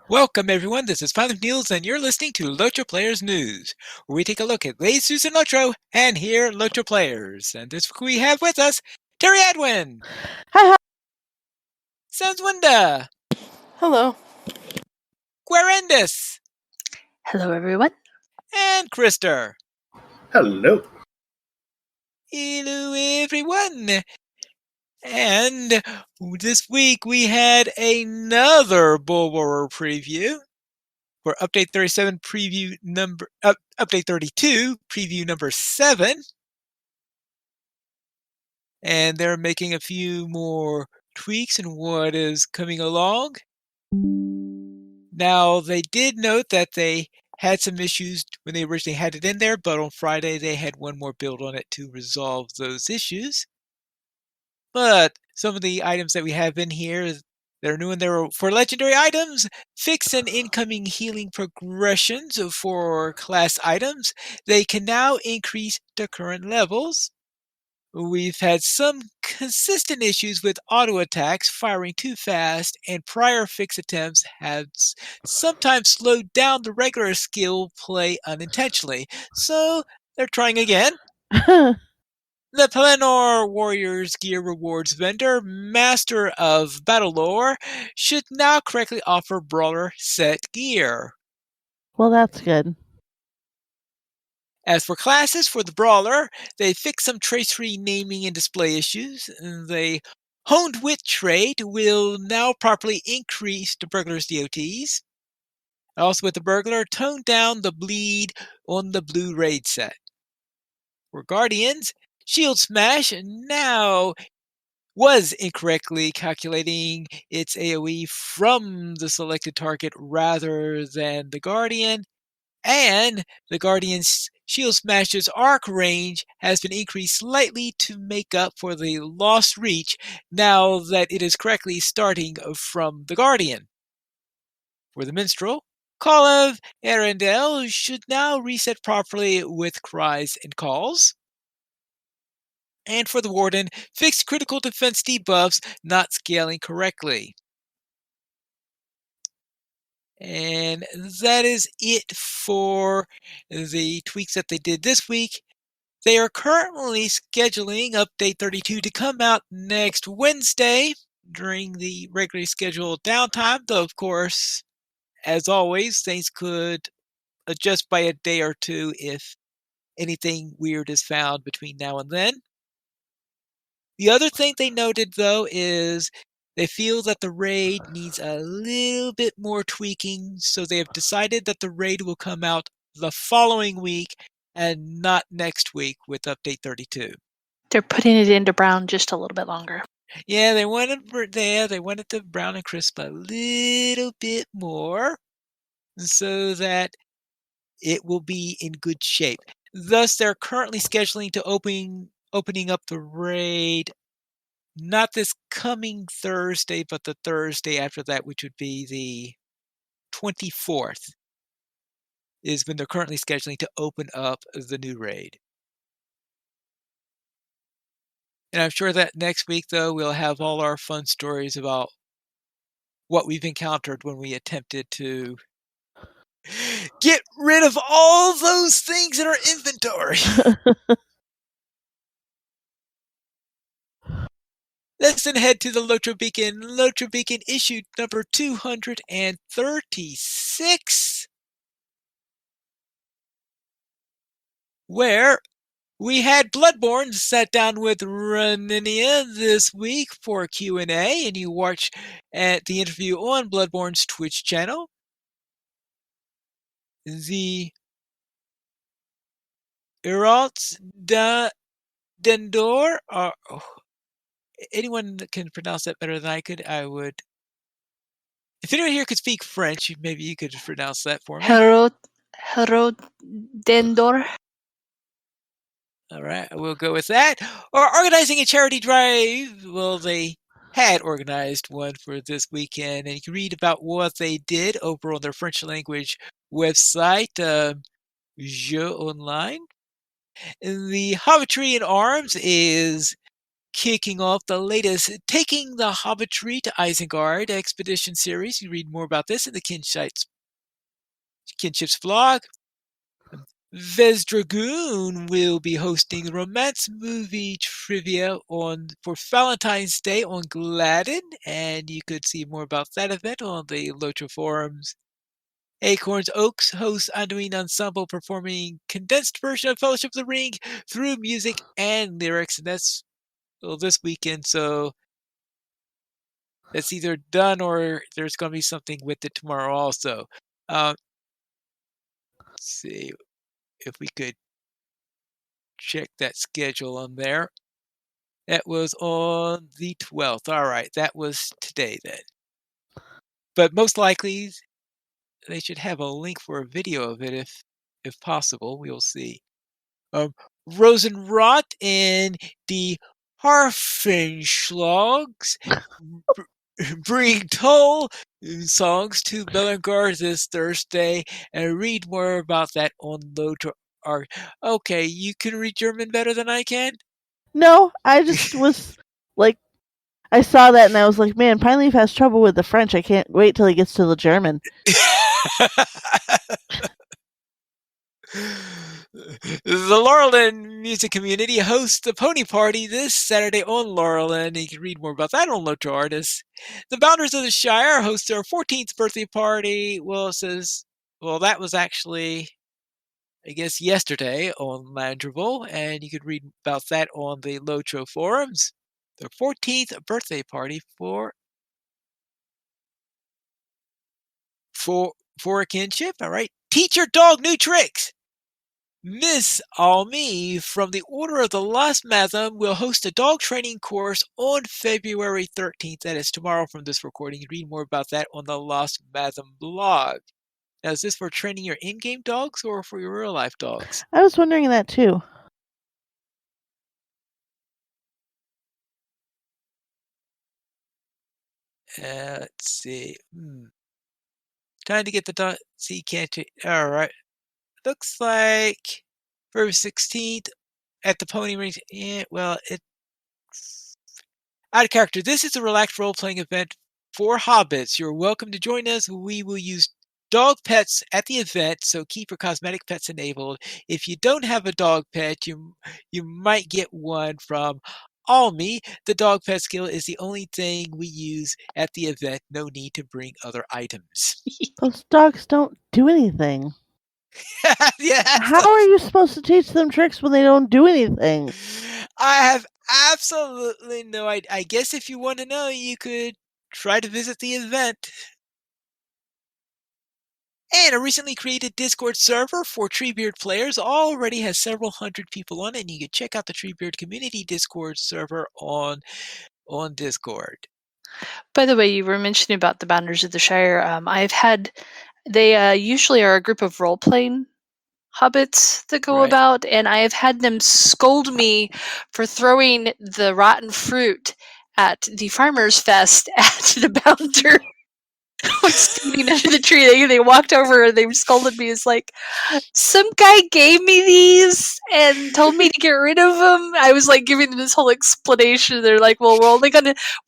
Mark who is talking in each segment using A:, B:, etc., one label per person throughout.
A: Welcome, everyone. This is Father Niels, and you're listening to LOTRO Players News, where we take a look at latest and LOTRO and hear LOTRO players. And this week we have with us Terry Edwin,
B: Hi, hi.
A: Sanswinda,
B: Hello.
A: Guarendis,
B: Hello, everyone.
A: and Krister.
C: Hello.
A: Hello, everyone. And this week we had another Bulwark preview for Update 37 Update 32 preview number 7. And they're making a few more tweaks in what is coming along. Now, they did note that they had some issues when they originally had it in there, but on Friday they had one more build on it to resolve those issues. But some of the items that we have in here that are new in there for legendary items, fix and incoming healing progressions for class items. They can now increase to current levels. We've had some consistent issues with auto attacks firing too fast, and prior fix attempts have sometimes slowed down the regular skill play unintentionally. So they're trying again. The Pelennor Warriors Gear Rewards vendor, Master of Battle Lore, should now correctly offer Brawler set gear.
B: Well, that's good.
A: As for classes for the Brawler, they fixed some tracery naming and display issues. The Honed Wit trait will now properly increase the Burglar's DOTs. Also with the Burglar, toned down the bleed on the blue raid set. For Guardians, Shield Smash now was incorrectly calculating its AoE from the selected target rather than the Guardian, and the Guardian's Shield Smash's arc range has been increased slightly to make up for the lost reach now that it is correctly starting from the Guardian. For the Minstrel, Call of Arendelle should now reset properly with cries and calls. And for the Warden, fixed critical defense debuffs not scaling correctly. And that is it for the tweaks that they did this week. They are currently scheduling Update 32 to come out next Wednesday during the regularly scheduled downtime, though, of course, as always, things could adjust by a day or two if anything weird is found between now and then. The other thing they noted, though, is they feel that the raid needs a little bit more tweaking, so they have decided that the raid will come out the following week and not next week with Update 32.
D: They're putting it into brown just a little bit longer.
A: Yeah, they wanted the brown and crisp a little bit more so that it will be in good shape. Thus, they're currently scheduling to opening up the raid not this coming Thursday, but the Thursday after that, which would be the 24th, is when they're currently scheduling to open up the new raid. And I'm sure that next week, though, we'll have all our fun stories about what we've encountered when we attempted to get rid of all those things in our inventory. Let's then head to the LOTRO Beacon. LOTRO Beacon issue number 236, where we had Bloodborne sat down with Raninia this week for a Q&A, and you watch at the interview on Bloodborne's Twitch channel. The Iralt Dendor, anyone that can pronounce that better than I could, I would. If anyone here could speak French, maybe you could pronounce that for me.
D: Herodendor.
A: All right, we'll go with that. Or organizing a charity drive. Well, they had organized one for this weekend, and you can read about what they did over on their French language website, Jeux Online. And the Hobbitry in Arms is kicking off the latest Taking the Hobbitry to Isengard expedition series. You read more about this in the Kinships blog. Vesdragoon will be hosting the romance movie trivia for Valentine's Day on Gladden, and you could see more about that event on the LOTRO forums. Acorns Oaks hosts Anduin Ensemble performing condensed version of Fellowship of the Ring through music and lyrics, and that's this weekend, so that's either done or there's going to be something with it tomorrow also. Let's see if we could check that schedule on there. That was on the 12th. All right, that was today then. But most likely, they should have a link for a video of it if possible. We'll see. Rosenrot and the Harfenschlags bring Toll songs to Bellingar this Thursday, and read more about that on LOTRO. Okay, you can read German better than I can?
B: No, I just was like, I saw that and I was like, man, Pine Leaf has trouble with the French. I can't wait till he gets to the German.
A: The Laurelin music community hosts the Pony Party this Saturday on Laurelin. You can read more about that on LOTRO Artists. The Bounders of the Shire host their 14th birthday party. Well, it says, that was actually, I guess, yesterday on Mandrivel, and you could read about that on the LOTRO forums. Their 14th birthday party for a kinship. All right. Teach your dog new tricks. Miss Almi from the Order of the Lost Matham will host a dog training course on February 13th. That is tomorrow from this recording. You can read more about that on the Lost Matham blog. Now, is this for training your in-game dogs or for your real-life dogs?
B: I was wondering that too.
A: Let's see. Time to get the dog. See, can't you? All right. Looks like February 16th at the Pony Ring. Yeah, well, out of character. This is a relaxed role-playing event for hobbits. You're welcome to join us. We will use dog pets at the event, so keep your cosmetic pets enabled. If you don't have a dog pet, you might get one from Almi. The dog pet skill is the only thing we use at the event. No need to bring other items.
B: Those dogs don't do anything.
A: Yeah,
B: How are you supposed to teach them tricks when they don't do anything?
A: I have absolutely no idea. I guess if you want to know, you could try to visit the event. And a recently created Discord server for Treebeard players already has several hundred people on it, and you can check out the Treebeard community Discord server on Discord.
D: By the way, you were mentioning about the Bounders of the Shire. They usually are a group of role playing hobbits that go
A: Right.
D: about, and I have had them scold me for throwing the rotten fruit at the Farmers Fest at the Bounder. I was standing under the tree. They walked over and they scolded me. It's like, some guy gave me these and told me to get rid of them. I was like giving them this whole explanation. They're like, well, we'll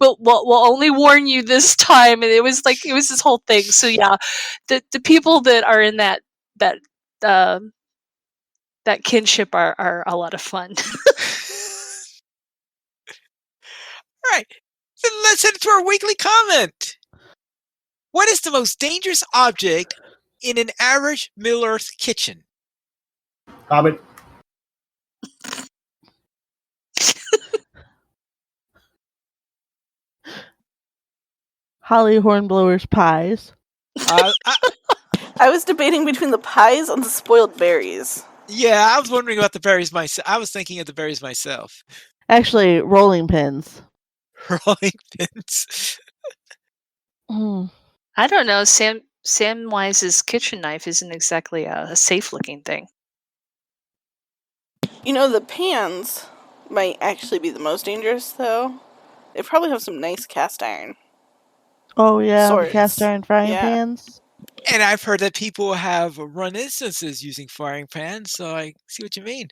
D: only warn you this time. And it was this whole thing. So yeah, the people that are in that uh, that kinship are a lot of fun.
A: All right. Then let's head to our weekly comment. What is the most dangerous object in an average Middle-earth kitchen?
C: Hobbit.
B: Holly Hornblower's pies.
A: I
E: was debating between the pies and the spoiled berries.
A: Yeah, I was wondering about the berries myself. I was thinking of the berries myself.
B: Actually, rolling pins.
A: Rolling pins.
D: I don't know. Samwise's kitchen knife isn't exactly a safe looking thing.
E: You know, the pans might actually be the most dangerous, though. They probably have some nice cast iron.
B: Oh, yeah,
E: Swords.
B: the cast iron frying
E: Yeah.
B: pans.
A: And I've heard that people have run instances using frying pans, so I see what you mean.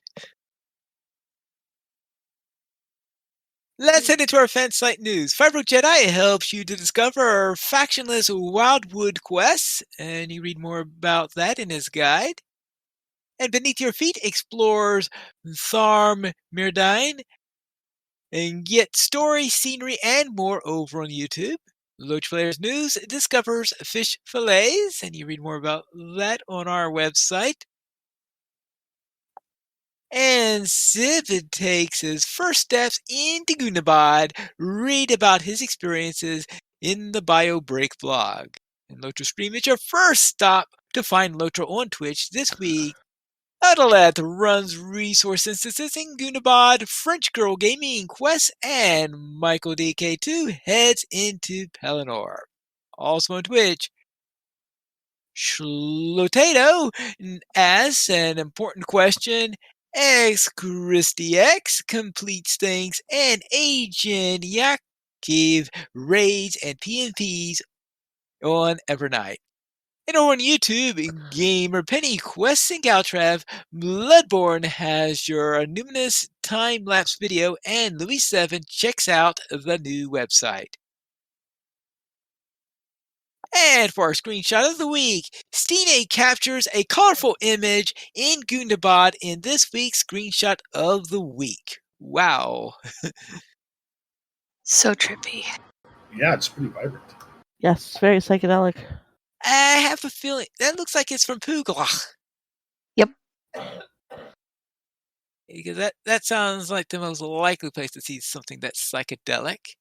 A: Let's head into our fan site news. Firebrook Jedi helps you to discover factionless Wildwood quests, and you read more about that in his guide. And Beneath Your Feet explores Tharm Mirdain and get story, scenery, and more over on YouTube. LOTRO Players News discovers fish fillets, and you read more about that on our website. And Sid takes his first steps into Goonabad. Read about his experiences in the BioBreak blog. And LOTRO Stream is your first stop to find LOTRO on Twitch this week. Adaleth runs resource instances in Goonabad, French Girl Gaming Quest, and Michael DK2 heads into Pelennor. Also on Twitch, Schlotato asks an important question. X Christy X completes things, and Agent Yakiv raids and PNPs on Evernight. And over on YouTube, Gamer Penny Quests and Galtrav, Bloodborne has your numinous time-lapse video, and Louis7 checks out the new website. And for our screenshot of the week, Stine captures a colorful image in Gundabad in this week's screenshot of the week. Wow.
D: So trippy.
C: Yeah, it's pretty vibrant.
B: Yes, very psychedelic.
A: I have a feeling that looks like it's from Puglach.
D: Yep.
A: Because that sounds like the most likely place to see something that's psychedelic.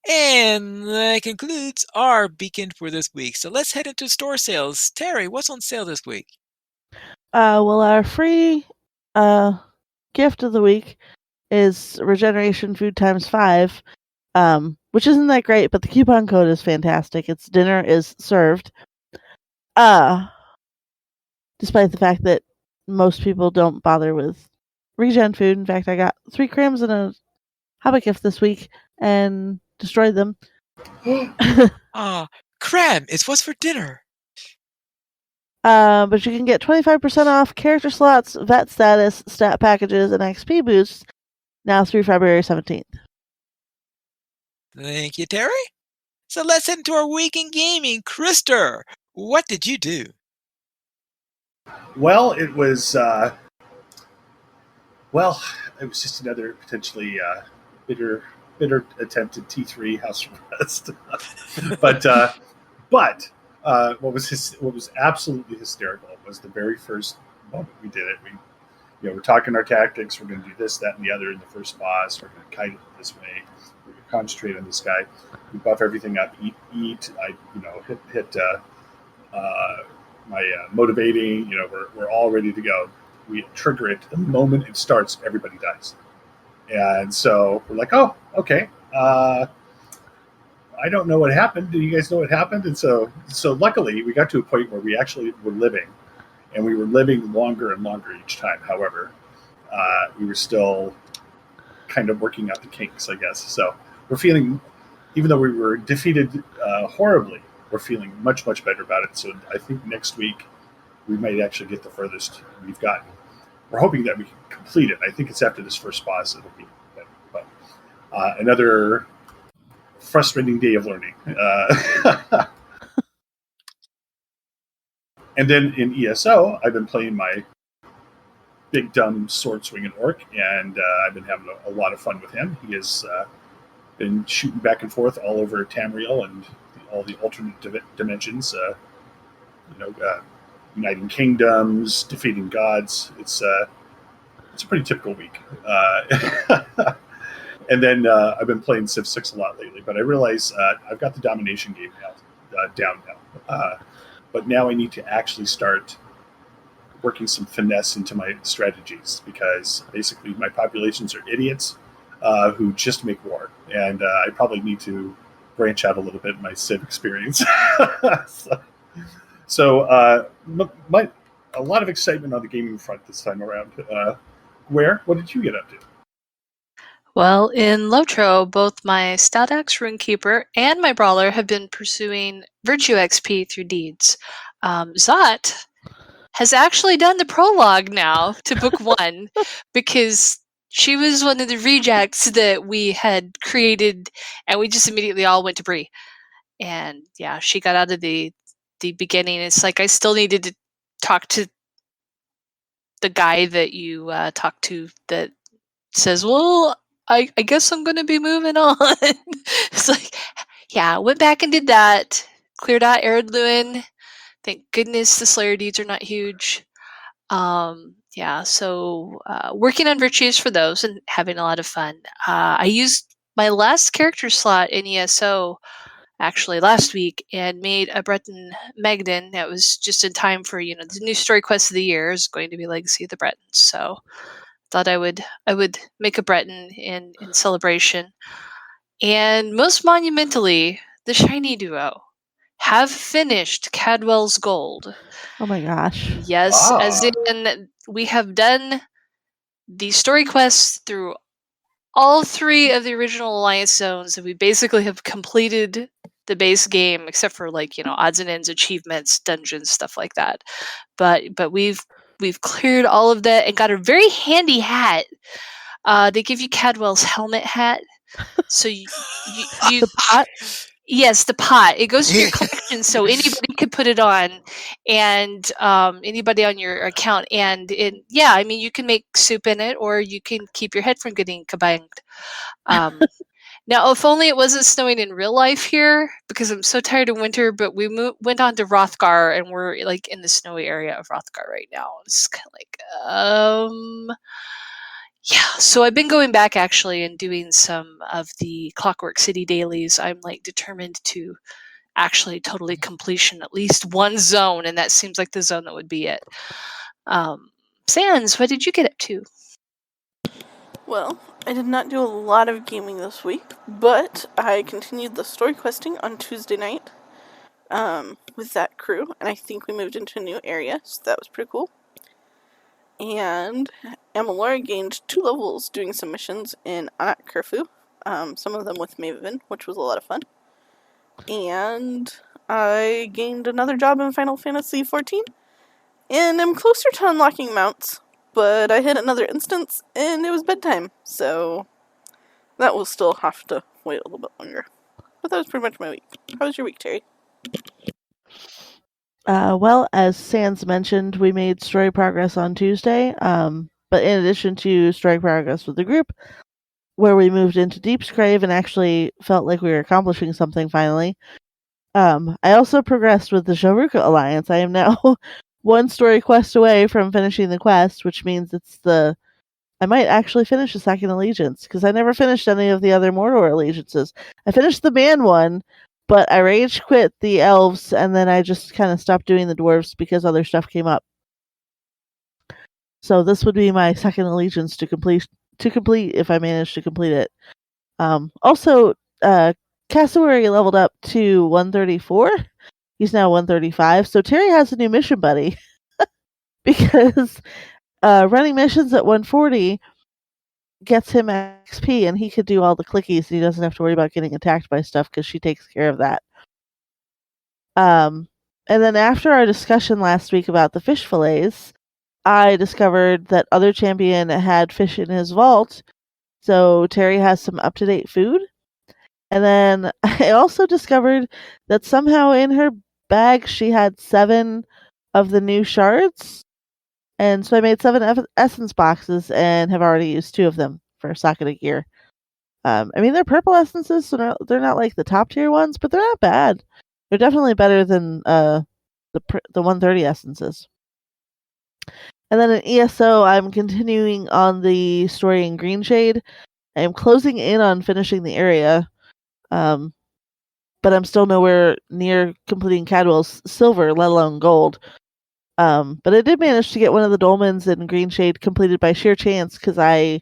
A: And that concludes our beacon for this week. So let's head into store sales. Terry, what's on sale this week?
B: Well, our free gift of the week is Regeneration Food times 5, which isn't that great, but the coupon code is fantastic. It's dinner is served. Despite the fact that most people don't bother with regen food. In fact, I got 3 crams and a Hobbit gift this week and destroyed them.
A: Cram, it's what's for dinner.
B: But you can get 25% off character slots, vet status, stat packages, and XP boosts now through February 17th.
A: Thank you, Terry. So let's head into our week in gaming. Krister, what did you do?
C: Well, it was just another potentially bitter attempt at T3 House of Rest. but what was absolutely hysterical was the very first moment we did it. We're talking our tactics. We're going to do this, that, and the other in the first boss. We're going to kite it this way. We're going to concentrate on this guy. We buff everything up. Eat. I hit my motivating. We're all ready to go. We trigger it the moment it starts. Everybody dies, and so we're like, oh, okay. I don't know what happened. Do you guys know what happened? And so luckily we got to a point where we actually were living, and we were living longer and longer each time. However, we were still kind of working out the kinks, I guess. So we're feeling, even though we were defeated horribly, we're feeling much, much better about it. So I think next week we might actually get the furthest we've gotten. We're hoping that we can complete it. I think it's after this first boss it'll be better. But another frustrating day of learning. And then in ESO, I've been playing my big dumb sword swinging orc, and I've been having a lot of fun with him. He has been shooting back and forth all over Tamriel and all the alternate dimensions. Uniting kingdoms, defeating gods. It's a pretty typical week. And then I've been playing Civ 6 a lot lately, but I realize I've got the domination game down now. But now I need to actually start working some finesse into my strategies, because basically my populations are idiots who just make war. And I probably need to branch out a little bit in my Civ experience. So a lot of excitement on the gaming front this time around. What did you get up to?
D: Well, in LOTRO, both my StatX Runekeeper and my Brawler have been pursuing Virtue XP through deeds. Zot has actually done the prologue now to Book 1 because She was one of the rejects that we had created, and we just immediately all went to Bree. And yeah, she got out of the beginning. It's like I still needed to talk to the guy that you talked to that says, "Well, I guess I'm going to be moving on." It's like, yeah, went back and did that. Cleared out Arid Lewin. Thank goodness the Slayer deeds are not huge. Yeah, so working on virtues for those and having a lot of fun. I used my last character slot in ESO actually last week and made a Breton Megden that was just in time for the new story quest of the year is going to be Legacy of the Bretons. So thought I would make a Breton in celebration. And most monumentally, the Shiny Duo have finished Cadwell's Gold.
B: Oh my gosh.
D: Yes, as in we have done the story quests through all 3 of the original Alliance zones, and we basically have completed the base game, except for odds and ends, achievements, dungeons, stuff like that. But we've cleared all of that and got a very handy hat. They give you Cadwell's helmet hat, so you
B: The pot?
D: Yes, the pot. It goes to your collection, so anybody could put it on, and anybody on your account. And I mean, you can make soup in it, or you can keep your head from getting kabanged. Now, if only it wasn't snowing in real life here, because I'm so tired of winter. But we went on to Rothgar, and we're like in the snowy area of Rothgar right now. It's kind of like, yeah. So I've been going back actually and doing some of the Clockwork City dailies. I'm like determined to actually totally completion at least one zone, and that seems like the zone that would be it. Sans, what did you get up to?
E: Well, I did not do a lot of gaming this week, but I continued the story questing on Tuesday night with that crew, and I think we moved into a new area, so that was pretty cool. And Amalora gained 2 levels doing some missions in Anat Kerfu, some of them with Maven, which was a lot of fun. And I gained another job in Final Fantasy XIV, and I'm closer to unlocking mounts, but I hit another instance, and it was bedtime, so that will still have to wait a little bit longer. But that was pretty much my week. How was your week, Terry?
B: Well, as Sans mentioned, we made story progress on Tuesday. But in addition to story progress with the group, where we moved into Deep's Grave and actually felt like we were accomplishing something finally, I also progressed with the Sharuka Alliance. I am now 1 story quest away from finishing the quest, which means I might actually finish the second allegiance, because I never finished any of the other Mordor allegiances. I finished the man one, but I rage quit the elves, and then I just kind of stopped doing the dwarves because other stuff came up. So this would be my second allegiance to complete if I manage to complete it. Also, Cassowary leveled up to 134. He's now 135. So Terry has a new mission buddy because running missions at 140 gets him XP, and he could do all the clickies, and he doesn't have to worry about getting attacked by stuff because she takes care of that. And then after our discussion last week about the fish fillets, I discovered that other champion had fish in his vault, so Terry has some up-to-date food. And then I also discovered that somehow in her bag she had 7 of the new shards, and so I made 7 essence boxes and have already used 2 of them for Sakura gear. I mean, they're purple essences, so they're not like the top tier ones, but they're not bad. They're definitely better than the 130 essences. And then in ESO, I'm continuing on the story in Greenshade. I am closing in on finishing the area, but I'm still nowhere near completing Cadwell's silver, let alone gold. But I did manage to get one of the dolmens in Greenshade completed by sheer chance, because I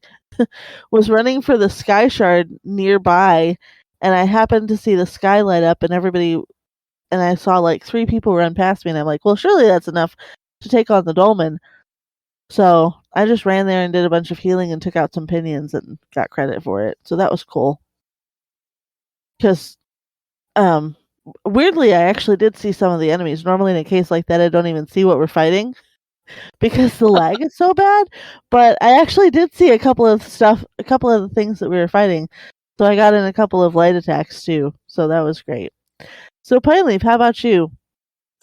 B: was running for the sky shard nearby, and I happened to see the sky light up, and I saw like 3 people run past me, and I'm like, well, surely that's enough to take on the dolmen. So I just ran there and did a bunch of healing and took out some pinions and got credit for it. So that was cool. Because weirdly, I actually did see some of the enemies. Normally in a case like that, I don't even see what we're fighting. because the lag is so bad. But I actually did see a couple of the things that we were fighting. So I got in a couple of light attacks too. So that was great. So Pineleaf, how about you?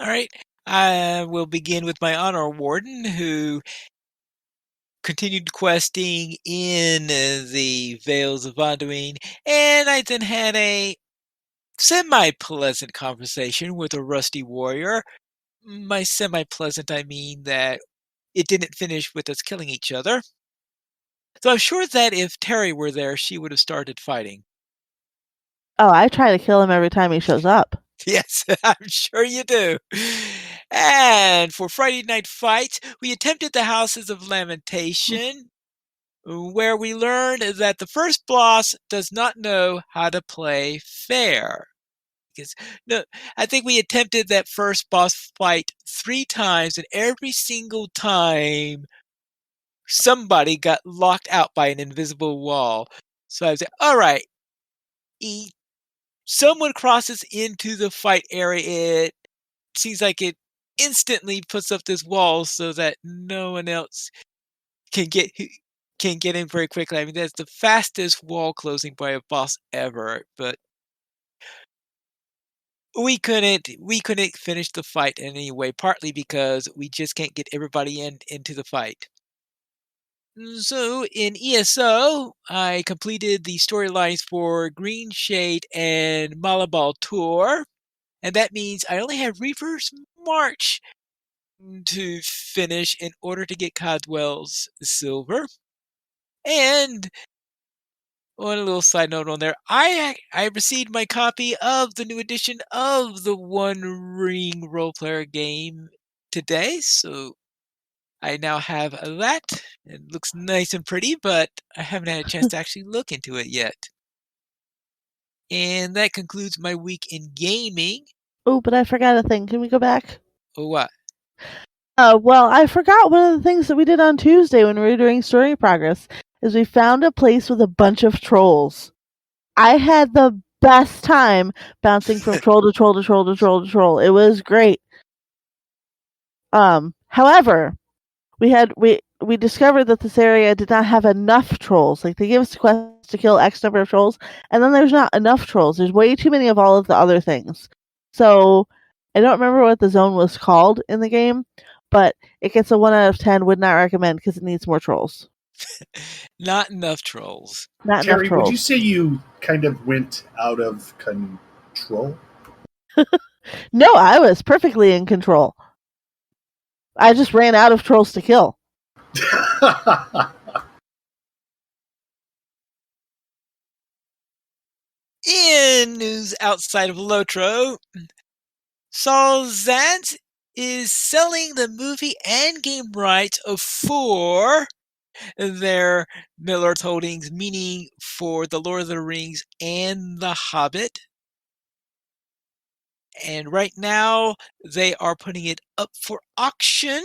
A: All right. I will begin with my honor warden, who continued questing in the Vales of Anduin, and I then had a semi-pleasant conversation with a rusty warrior. By semi-pleasant, I mean that it didn't finish with us killing each other. So I'm sure that if Terry were there, she would have started fighting.
B: Oh, I try to kill him every time he shows up.
A: Yes, I'm sure you do. And for Friday Night Fights, we attempted the Houses of Lamentation, where we learned that the first boss does not know how to play fair. Because no, I think we attempted that first boss fight 3 times, and every single time somebody got locked out by an invisible wall. So I was like, all right, someone crosses into the fight area, it seems like it instantly puts up this wall so that no one else can get in very quickly. I mean, that's the fastest wall closing by a boss ever, but we couldn't finish the fight in any way, partly because we just can't get everybody into the fight. So in ESO, I completed the storylines for Green Shade and Malabal Tour, and that means I only have Reaper's March to finish in order to get Codwell's silver. And on a little side note on there, I received my copy of the new edition of the One Ring role player game today, so I now have that. It looks nice and pretty, but I haven't had a chance to actually look into it yet. And that concludes my week in gaming.
B: Oh, but I forgot a thing. Can we go back?
A: Oh, what?
B: Well, I forgot one of the things that we did on Tuesday when we were doing story progress is we found a place with a bunch of trolls. I had the best time bouncing from troll to troll to troll to troll to troll. It was great. However, we discovered that this area did not have enough trolls. Like they give us quests to kill X number of trolls, and then there's not enough trolls. There's way too many of all of the other things. So I don't remember what the zone was called in the game, but it gets a 1 out of 10. Would not recommend because it needs more trolls.
A: Not enough trolls.
B: Not enough
C: Terry, would you
B: trolls.
C: say you kind of went out of control?
B: No, I was perfectly in control. I just ran out of trolls to kill.
A: In news outside of LOTRO, Saul Zant is selling the movie and game rights for their Middle-earth holdings, meaning for The Lord of the Rings and The Hobbit. And right now, they are putting it up for auction.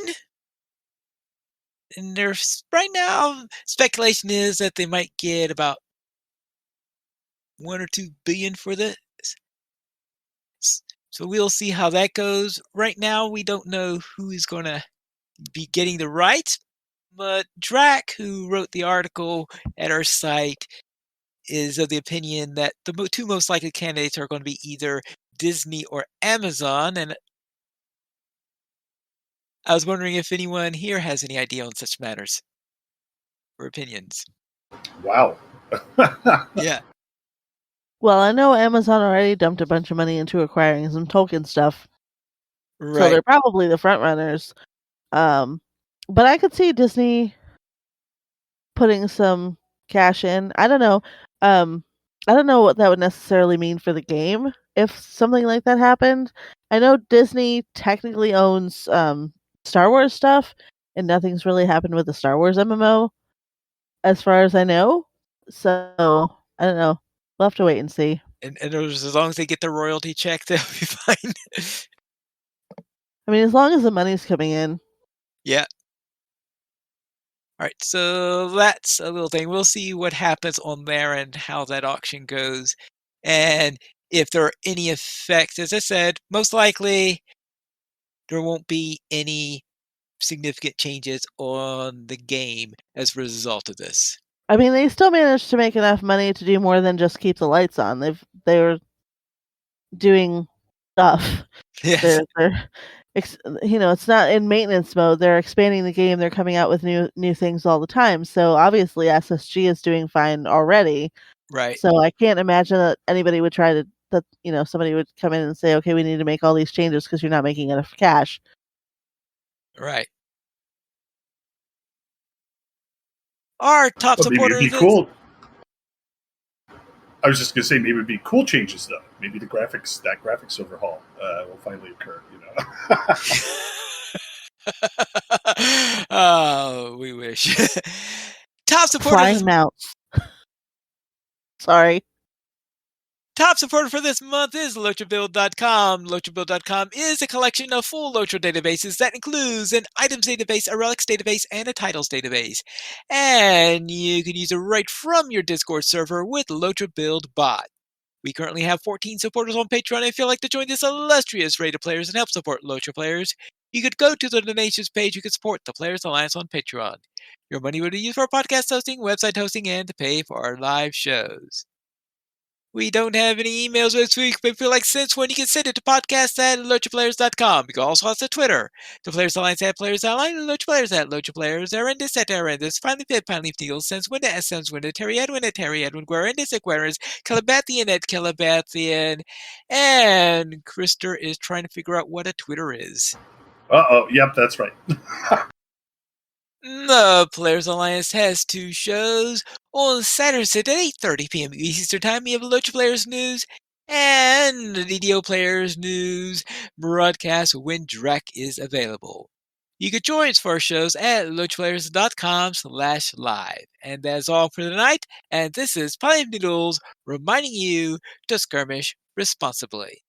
A: And there's right now, speculation is that they might get about 1 or 2 billion for this. So we'll see how that goes. Right now, we don't know who is going to be getting the rights, but Drac, who wrote the article at our site, is of the opinion that the 2 most likely candidates are going to be either Disney or Amazon. And I was wondering if anyone here has any idea on such matters or opinions.
C: Wow.
A: Yeah.
B: Well, I know Amazon already dumped a bunch of money into acquiring some Tolkien stuff, so
A: Right.
B: they're probably the front runners. But I could see Disney putting some cash in. I don't know. I don't know what that would necessarily mean for the game if something like that happened. I know Disney technically owns Star Wars stuff, and nothing's really happened with the Star Wars MMO, as far as I know. So I don't know. We'll have to wait and see.
A: And as long as they get the royalty check, they'll be fine.
B: I mean, as long as the money's coming in.
A: Yeah. All right, so that's a little thing. We'll see what happens on there and how that auction goes. And if there are any effects, as I said, most likely there won't be any significant changes on the game as a result of this.
B: I mean, they still managed to make enough money to do more than just keep the lights on. They were doing stuff.
A: Yes.
B: They're it's not in maintenance mode. They're expanding the game. They're coming out with new things all the time. So obviously SSG is doing fine already.
A: Right.
B: So I can't imagine that anybody would try to somebody would come in and say, okay, we need to make all these changes because you're not making enough cash.
A: Right. Our top
C: But maybe
A: supporter
C: it'd be
A: this.
C: cool. I was just going to say maybe it'd be cool changes though. Maybe that graphics overhaul will finally occur.
A: Oh, we wish. Top supporter.
B: Flying mounts. Sorry.
A: Top supporter for this month is LOTRObuild.com. LOTRObuild.com is a collection of full LOTRO databases that includes an items database, a relics database, and a titles database. And you can use it right from your Discord server with LOTRObuild bot. We currently have 14 supporters on Patreon. If you'd like to join this illustrious rate of players and help support LOTRO players, you could go to the donations page. You could support the Players Alliance on Patreon. Your money would be used for podcast hosting, website hosting, and to pay for our live shows. We don't have any emails this week, but if you like since when you can send it to podcast@LOTROplayers.com. You can also ask the Twitter. The Players Alliance @Players Alliance, LOTRO Players @LOTRO Players, Arendis @Arendis, Finally Pip, Finally Needles, Sense Winda Sense Winda, Terry Edwin @Terry Edwin, Guarendis @Guarendis, Calabathian @Calabathian, and Krister is trying to figure out what a Twitter is.
C: Yep, that's right.
A: The Players Alliance has two shows. On Saturdays at 8:30 p.m. Eastern Time, we have LOTRO Players News and the DDO Players News broadcast when Drek is available. You can join us for our shows at LOTROplayers.com/live. And that's all for tonight. And this is Pine Noodles reminding you to skirmish responsibly.